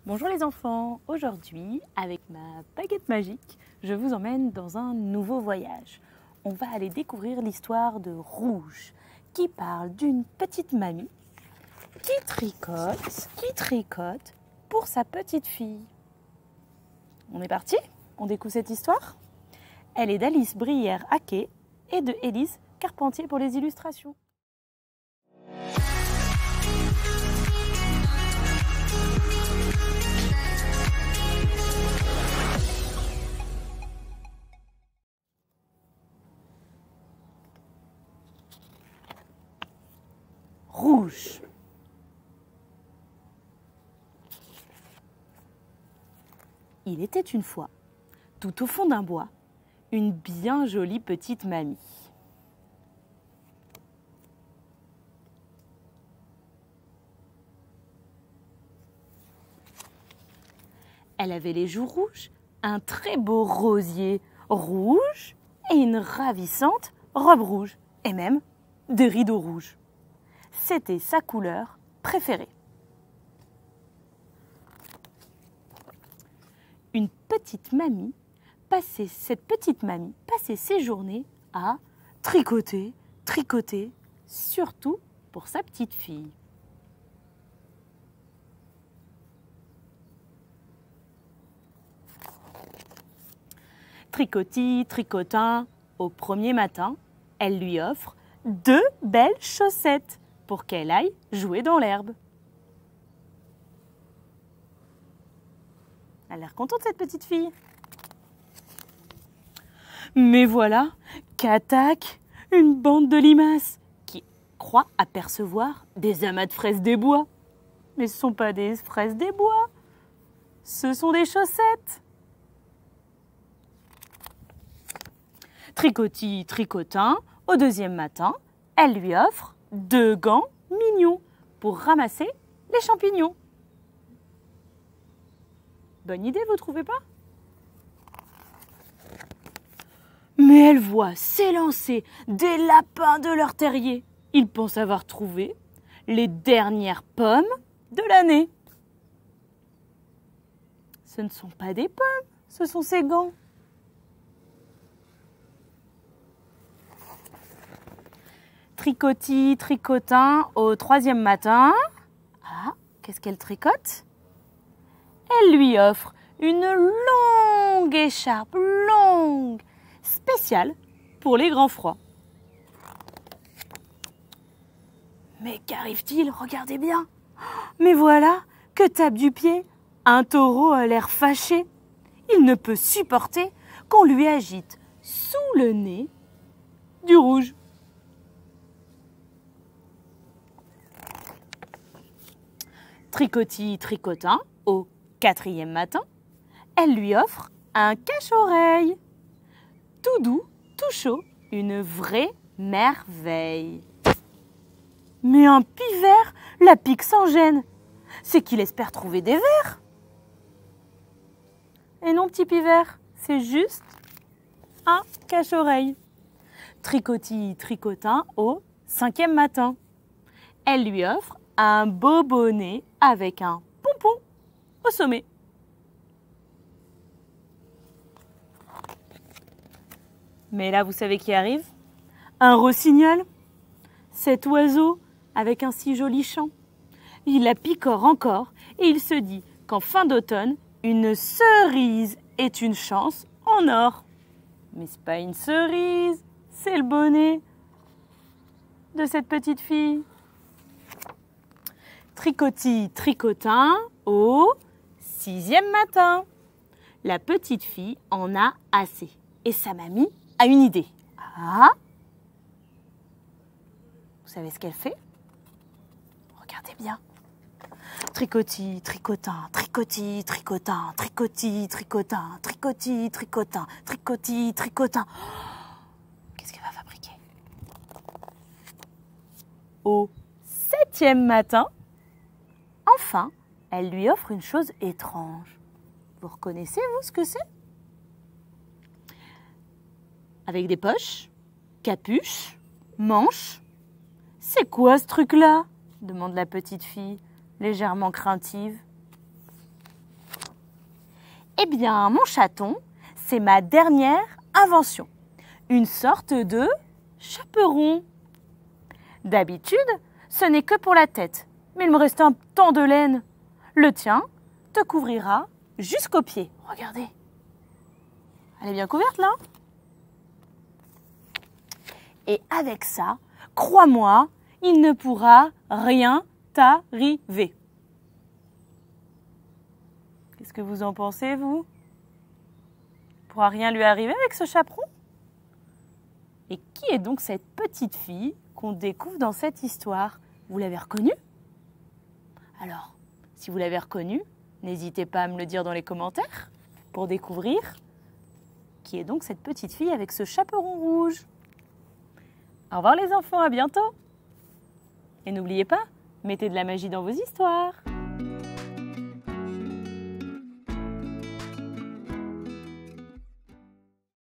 Bonjour les enfants, aujourd'hui avec ma baguette magique, je vous emmène dans un nouveau voyage. On va aller découvrir l'histoire de Rouge qui parle d'une petite mamie qui tricote pour sa petite fille. On est parti? On découvre cette histoire? Elle est d'Alice Brière-Haquet et de Élise Carpentier pour les illustrations. Rouge. Il était une fois, tout au fond d'un bois, une bien jolie petite mamie. Elle avait les joues rouges, un très beau rosier rouge et une ravissante robe rouge, et même des rideaux rouges. C'était sa couleur préférée. Cette petite mamie passait ses journées à tricoter, surtout pour sa petite fille. Tricotant, au premier matin, elle lui offre 2 belles chaussettes pour qu'elle aille jouer dans l'herbe. Elle a l'air contente, cette petite fille. Mais voilà qu'attaque une bande de limaces qui croit apercevoir des amas de fraises des bois. Mais ce ne sont pas des fraises des bois, ce sont des chaussettes. Tricotant, au deuxième matin, elle lui offre 2 gants mignons pour ramasser les champignons. Bonne idée, vous trouvez pas? Mais elle voit s'élancer des lapins de leur terrier. Ils pensent avoir trouvé les dernières pommes de l'année. Ce ne sont pas des pommes, ce sont ses gants. Tricotant, au troisième matin. Ah, qu'est-ce qu'elle tricote? Elle lui offre une longue écharpe, spéciale pour les grands froids. Mais qu'arrive-t-il? Regardez bien. Mais voilà que tape du pied un taureau à l'air fâché. Il ne peut supporter qu'on lui agite sous le nez du rouge. Tricotant, au quatrième matin, elle lui offre un cache-oreille. Tout doux, tout chaud, une vraie merveille. Mais un pivert la pique sans gêne. C'est qu'il espère trouver des vers. Et non, petit pivert, c'est juste un cache-oreille. Tricotant, au cinquième matin, elle lui offre un beau bonnet avec un pompon au sommet. Mais là, vous savez qui arrive? Un rossignol, cet oiseau avec un si joli chant. Il la picore encore et il se dit qu'en fin d'automne, une cerise est une chance en or. Mais c'est pas une cerise, c'est le bonnet de cette petite fille. Tricotant, au sixième matin. La petite fille en a assez et sa mamie a une idée. Ah! Vous savez ce qu'elle fait? Regardez bien. Tricotant. Qu'est-ce qu'elle va fabriquer? Au septième matin, enfin, elle lui offre une chose étrange. Vous reconnaissez, vous, ce que c'est? Avec des poches, capuche, manches. C'est quoi ce truc-là? Demande la petite fille, légèrement craintive. Eh bien, mon chaton, c'est ma dernière invention. Une sorte de chaperon. D'habitude, ce n'est que pour la tête, mais il me reste un tant de laine. Le tien te couvrira jusqu'aux pieds. Regardez. Elle est bien couverte là. Et avec ça, crois-moi, il ne pourra rien t'arriver. Qu'est-ce que vous en pensez, vous? Il ne pourra rien lui arriver avec ce chaperon? Et qui est donc cette petite fille qu'on découvre dans cette histoire? Vous l'avez reconnue? Alors, si vous l'avez reconnue, n'hésitez pas à me le dire dans les commentaires pour découvrir qui est donc cette petite fille avec ce chaperon rouge. Au revoir les enfants, à bientôt! Et n'oubliez pas, mettez de la magie dans vos histoires.